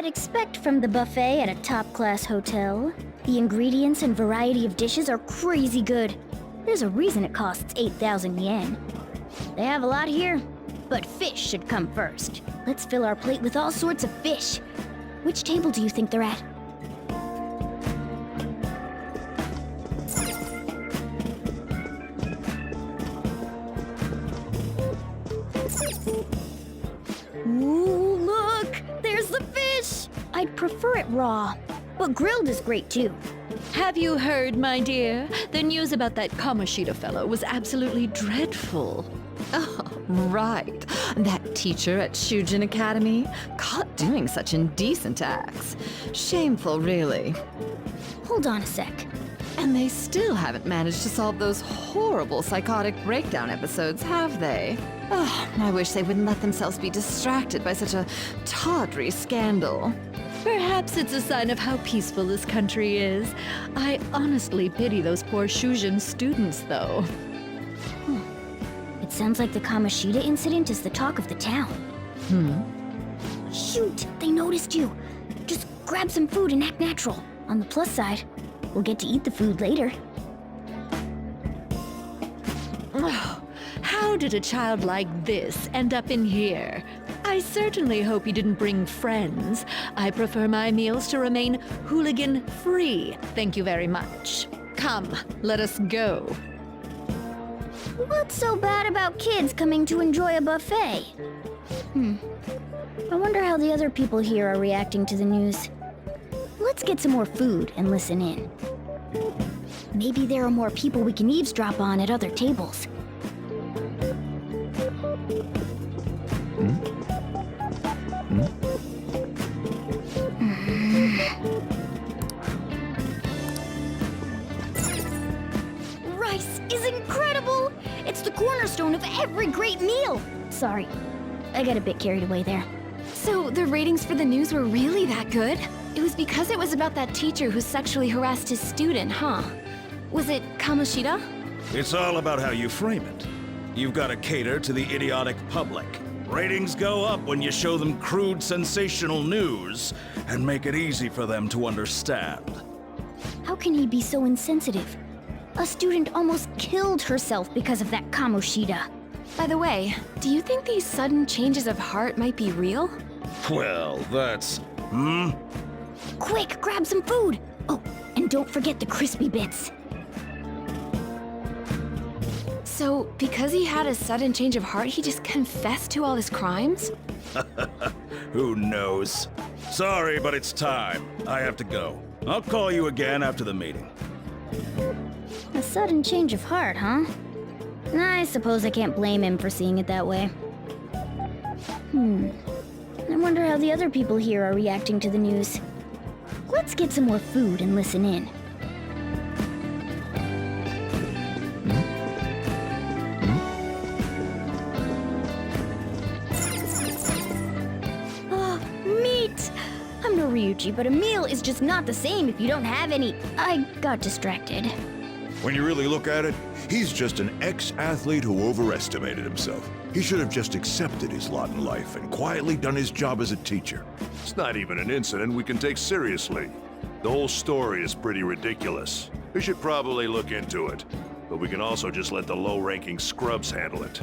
I'd expect from the buffet at a top-class hotel. The ingredients and variety of dishes are crazy good. There's a reason it costs 8,000 yen. They have a lot here, but fish should come first. Let's fill our plate with all sorts of fish. Which table do you think they're at? Ooh, look! There's the fish! I'd prefer it raw, but grilled is great too. Have you heard, my dear? The news about that Kamoshida fellow was absolutely dreadful. Oh, right. That teacher at Shujin Academy, caught doing such indecent acts. Shameful, really. Hold on a sec. And they still haven't managed to solve those horrible psychotic breakdown episodes, have they? Oh, I wish they wouldn't let themselves be distracted by such a tawdry scandal. Perhaps it's a sign of how peaceful this country is. I honestly pity those poor Shujin students, though. It sounds like the Kamoshida incident is the talk of the town. Shoot! They noticed you! Just grab some food and act natural. On the plus side, we'll get to eat the food later. Oh, how did a child like this end up in here? I certainly hope you didn't bring friends. I prefer my meals to remain hooligan-free. Thank you very much. Come, let us go. What's so bad about kids coming to enjoy a buffet? I wonder how the other people here are reacting to the news. Let's get some more food and listen in. Maybe there are more people we can eavesdrop on at other tables. Rice is incredible! It's the cornerstone of every great meal! Sorry, I got a bit carried away there. So the ratings for the news were really that good? It was because it was about that teacher who sexually harassed his student, huh? Was it Kamoshida? It's all about how you frame it. You've got to cater to the idiotic public. Ratings go up when you show them crude, sensational news and make it easy for them to understand. How can he be so insensitive? A student almost killed herself because of that Kamoshida. By the way, do you think these sudden changes of heart might be real? Well, that's... Quick, grab some food! Oh, and don't forget the crispy bits. So, because he had a sudden change of heart, he just confessed to all his crimes? Who knows? Sorry, but it's time. I have to go. I'll call you again after the meeting. A sudden change of heart, huh? I suppose I can't blame him for seeing it that way. I wonder how the other people here are reacting to the news. Let's get some more food and listen in. Oh, meat! I'm no Ryuji, but a meal is just not the same if you don't have any. I got distracted. When you really look at it, he's just an ex-athlete who overestimated himself. He should have just accepted his lot in life and quietly done his job as a teacher. It's not even an incident we can take seriously. The whole story is pretty ridiculous. We should probably look into it. But we can also just let the low-ranking scrubs handle it.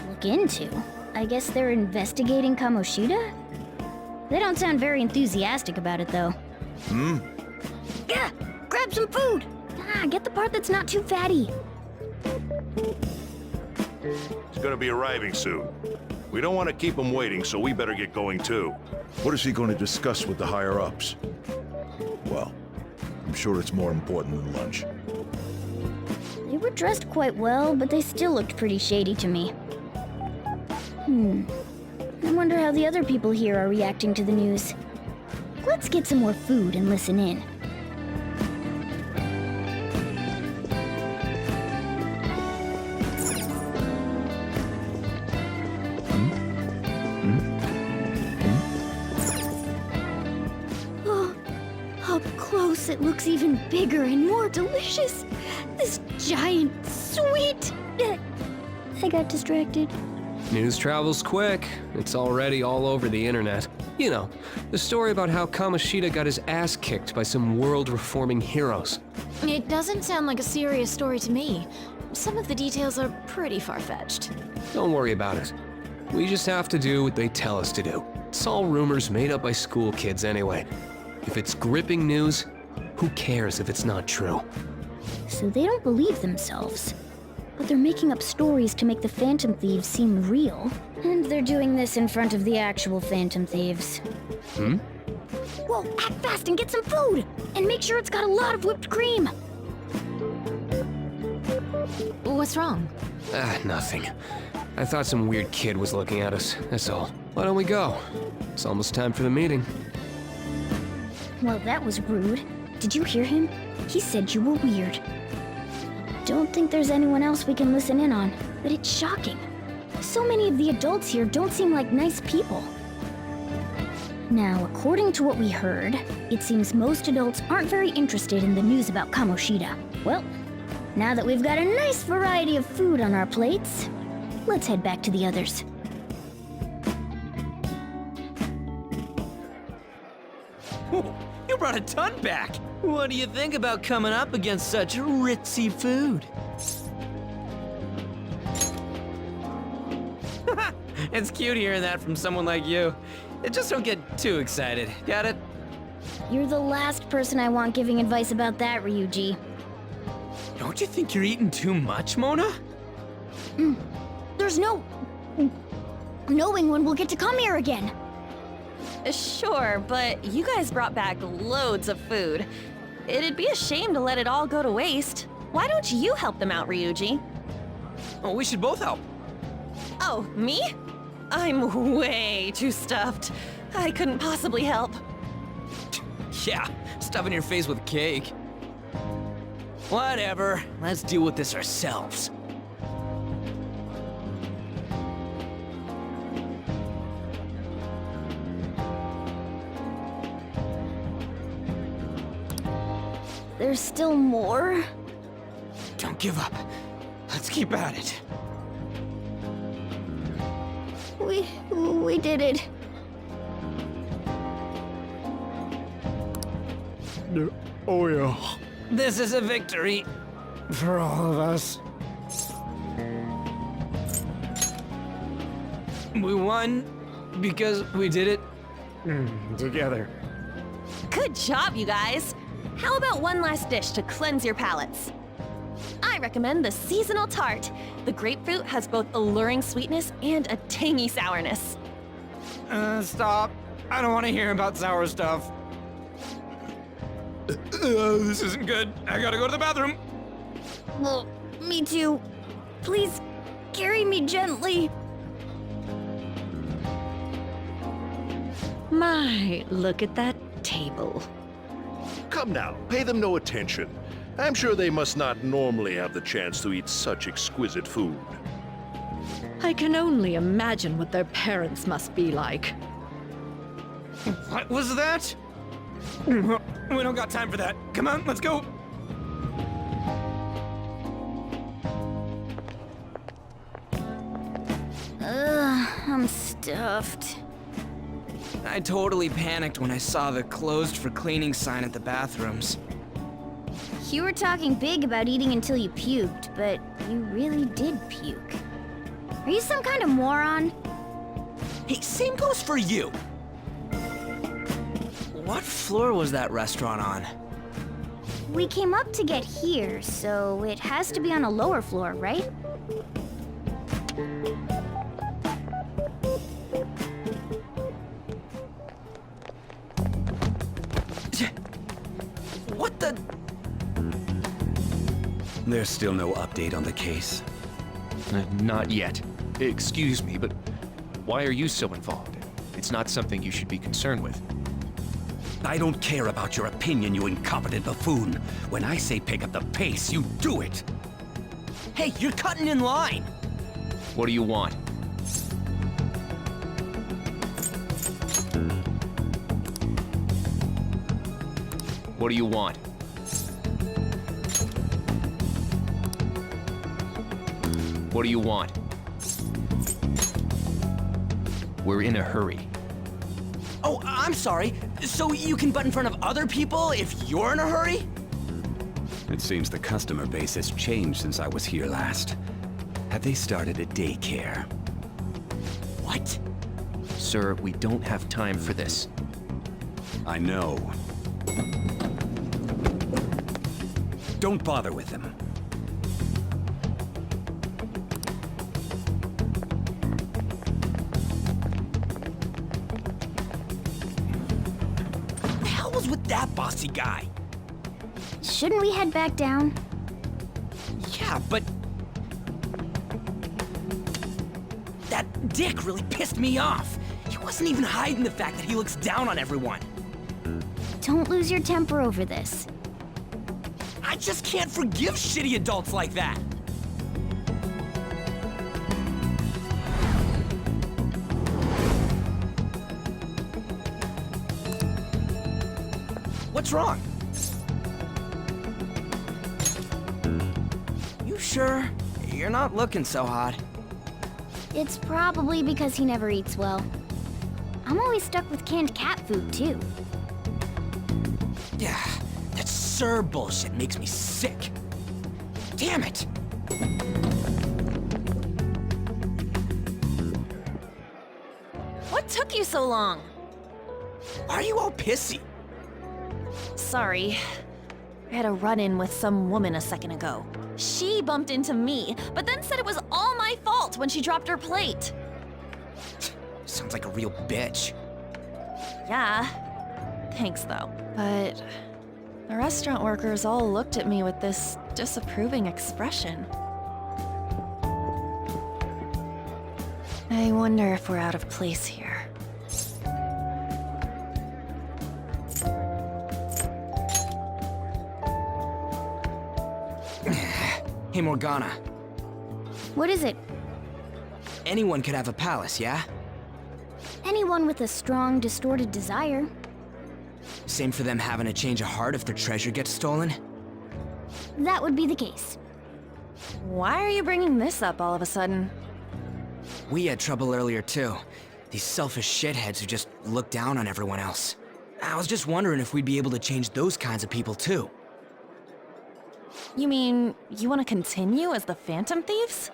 Look into? I guess they're investigating Kamoshida? They don't sound very enthusiastic about it, though. Yeah, grab some food! Get the part that's not too fatty. He's gonna be arriving soon. We don't want to keep him waiting, so we better get going too. What is he going to discuss with the higher-ups? Well, I'm sure it's more important than lunch. They were dressed quite well, but they still looked pretty shady to me. I wonder how the other people here are reacting to the news. Let's get some more food and listen in. Up close, it looks even bigger and more delicious. This giant sweet... I got distracted. News travels quick. It's already all over the internet. You know, the story about how Kamoshida got his ass kicked by some world-reforming heroes. It doesn't sound like a serious story to me. Some of the details are pretty far-fetched. Don't worry about it. We just have to do what they tell us to do. It's all rumors made up by school kids anyway. If it's gripping news, who cares if it's not true? So they don't believe themselves. But they're making up stories to make the Phantom Thieves seem real. And they're doing this in front of the actual Phantom Thieves. Whoa, act fast and get some food! And make sure it's got a lot of whipped cream! What's wrong? Nothing. I thought some weird kid was looking at us, that's all. Why don't we go? It's almost time for the meeting. Well, that was rude. Did you hear him? He said you were weird. Don't think there's anyone else we can listen in on, but it's shocking. So many of the adults here don't seem like nice people. Now, according to what we heard, it seems most adults aren't very interested in the news about Kamoshida. Well, now that we've got a nice variety of food on our plates, let's head back to the others. You brought a ton back! What do you think about coming up against such ritzy food? It's cute hearing that from someone like you. Just don't get too excited, got it? You're the last person I want giving advice about that, Ryuji. Don't you think you're eating too much, Mona? There's no knowing when we'll get to come here again. Sure, but you guys brought back loads of food. It'd be a shame to let it all go to waste. Why don't you help them out, Ryuji? Oh, we should both help. Oh, me? I'm way too stuffed. I couldn't possibly help. Yeah, stuffing your face with cake. Whatever, let's deal with this ourselves. There's still more? Don't give up. Let's keep at it. We did it. Oh yeah. This is a victory. For all of us. We won because we did it. Together. Good job, you guys. How about one last dish to cleanse your palates? I recommend the seasonal tart. The grapefruit has both alluring sweetness and a tangy sourness. Stop. I don't want to hear about sour stuff. This isn't good. I gotta go to the bathroom. Well, me too. Please, carry me gently. My, look at that table. Come now, pay them no attention. I'm sure they must not normally have the chance to eat such exquisite food. I can only imagine what their parents must be like. What was that? We don't got time for that. Come on, let's go. I'm stuffed. I totally panicked when I saw the closed for cleaning sign at the bathrooms. You were talking big about eating until you puked, but you really did puke. Are you some kind of moron? Hey, same goes for you. What floor was that restaurant on? We came up to get here, so it has to be on a lower floor, right? What the? There's still no update on the case. Not yet. Excuse me, but why are you so involved? It's not something you should be concerned with. I don't care about your opinion, you incompetent buffoon. When I say pick up the pace, you do it. Hey, you're cutting in line. What do you want? What do you want? What do you want? We're in a hurry. Oh, I'm sorry. So you can butt in front of other people if you're in a hurry? It seems the customer base has changed since I was here last. Have they started a daycare? What? Sir, we don't have time for this. I know. Don't bother with them. What the hell was with that bossy guy? Shouldn't we head back down? Yeah, but... that dick really pissed me off. He wasn't even hiding the fact that he looks down on everyone. Don't lose your temper over this. I just can't forgive shitty adults like that. What's wrong? You sure? You're not looking so hot. It's probably because he never eats well. I'm always stuck with canned cat food, too. Yeah, that sir bullshit makes me sick. Damn it! What took you so long? Why are you all pissy? Sorry. I had a run-in with some woman a second ago. She bumped into me, but then said it was all my fault when she dropped her plate. Sounds like a real bitch. Yeah. Thanks, though. But the restaurant workers all looked at me with this disapproving expression. I wonder if we're out of place here. Hey, Morgana. What is it? Anyone could have a palace, yeah? Anyone with a strong, distorted desire. Same for them having a change of heart if their treasure gets stolen? That would be the case. Why are you bringing this up all of a sudden? We had trouble earlier, too. These selfish shitheads who just look down on everyone else. I was just wondering if we'd be able to change those kinds of people, too. You mean, you want to continue as the Phantom Thieves?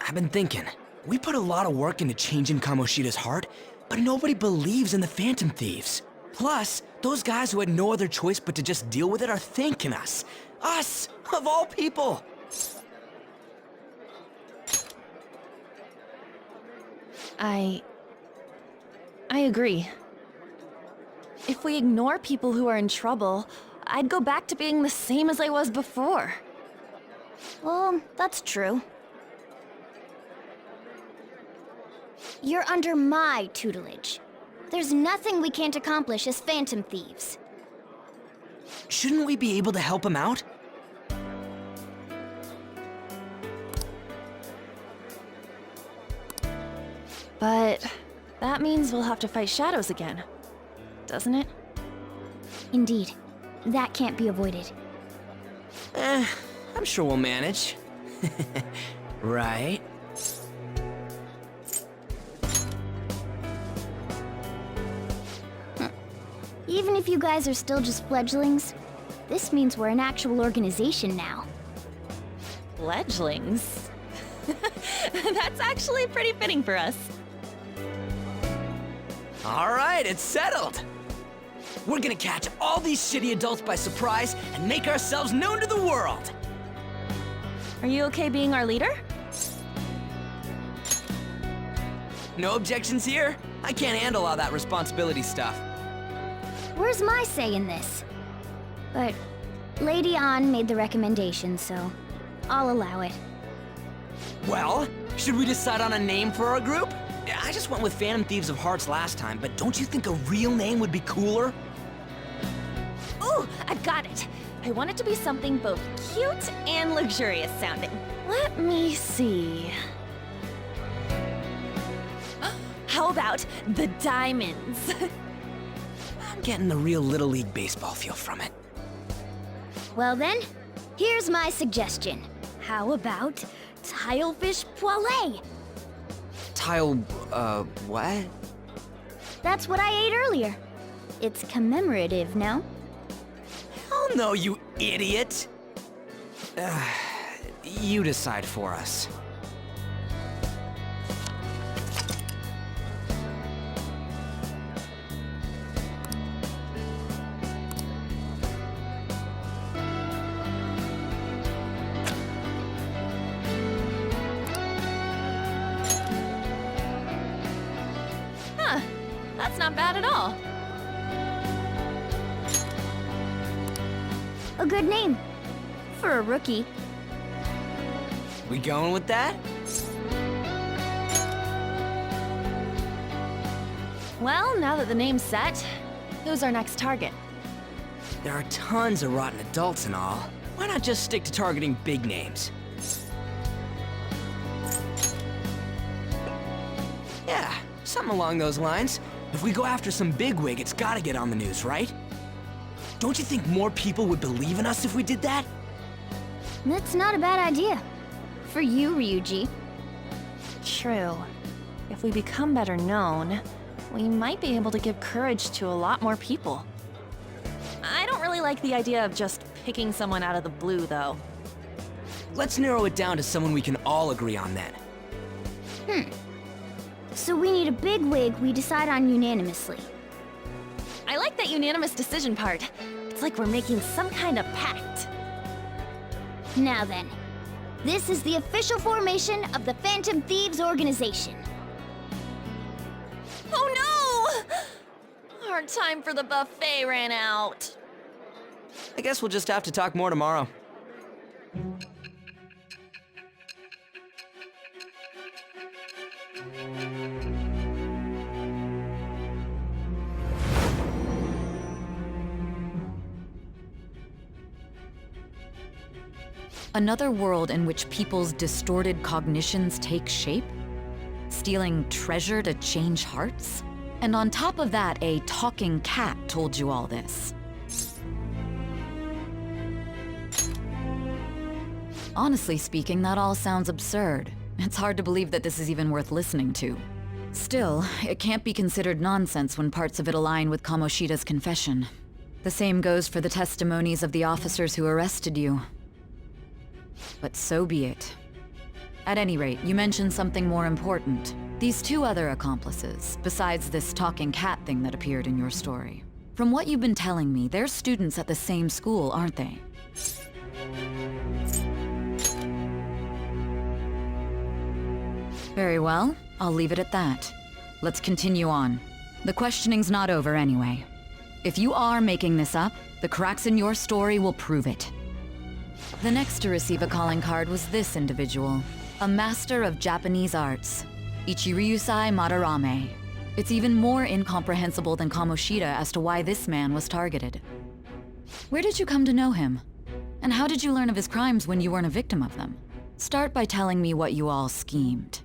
I've been thinking. We put a lot of work into changing Kamoshida's heart, but nobody believes in the Phantom Thieves. Plus, those guys who had no other choice but to just deal with it are thanking us. Us, of all people! I agree. If we ignore people who are in trouble, I'd go back to being the same as I was before. Well, that's true. You're under my tutelage. There's nothing we can't accomplish as Phantom Thieves. Shouldn't we be able to help him out? But that means we'll have to fight shadows again, doesn't it? Indeed. That can't be avoided. I'm sure we'll manage. Right? Even if you guys are still just fledglings, this means we're an actual organization now. Fledglings? That's actually pretty fitting for us. All right, it's settled. We're gonna catch all these shitty adults by surprise and make ourselves known to the world. Are you okay being our leader? No objections here? I can't handle all that responsibility stuff. Where's my say in this? But Lady An made the recommendation, so I'll allow it. Well, should we decide on a name for our group? I just went with Phantom Thieves of Hearts last time, but don't you think a real name would be cooler? Ooh, I've got it. I want it to be something both cute and luxurious sounding. Let me see. How about the Diamonds? I'm getting the real Little League Baseball feel from it. Well then, here's my suggestion. How about Tilefish Poêlée? Tile, what? That's what I ate earlier. It's commemorative, no? Oh no, you idiot! You decide for us. Huh. That's not bad at all. A good name. For a rookie. We going with that? Well, now that the name's set, who's our next target? There are tons of rotten adults and all. Why not just stick to targeting big names? Yeah, something along those lines. If we go after some bigwig, it's gotta get on the news, right? Don't you think more people would believe in us if we did that? That's not a bad idea. For you, Ryuji. True. If we become better known, we might be able to give courage to a lot more people. I don't really like the idea of just picking someone out of the blue, though. Let's narrow it down to someone we can all agree on then. So we need a big wig we decide on unanimously. I like that unanimous decision part. It's like we're making some kind of pact. Now then, this is the official formation of the Phantom Thieves organization. Oh no! Our time for the buffet ran out. I guess we'll just have to talk more tomorrow. Another world in which people's distorted cognitions take shape? Stealing treasure to change hearts? And on top of that, a talking cat told you all this. Honestly speaking, that all sounds absurd. It's hard to believe that this is even worth listening to. Still, it can't be considered nonsense when parts of it align with Kamoshida's confession. The same goes for the testimonies of the officers who arrested you. But so be it. At any rate, you mentioned something more important. These two other accomplices, besides this talking cat thing that appeared in your story. From what you've been telling me, they're students at the same school, aren't they? Very well, I'll leave it at that. Let's continue on. The questioning's not over anyway. If you are making this up, the cracks in your story will prove it. The next to receive a calling card was this individual, a master of Japanese arts, Ichiryusai Madarame. It's even more incomprehensible than Kamoshida as to why this man was targeted. Where did you come to know him? And how did you learn of his crimes when you weren't a victim of them? Start by telling me what you all schemed.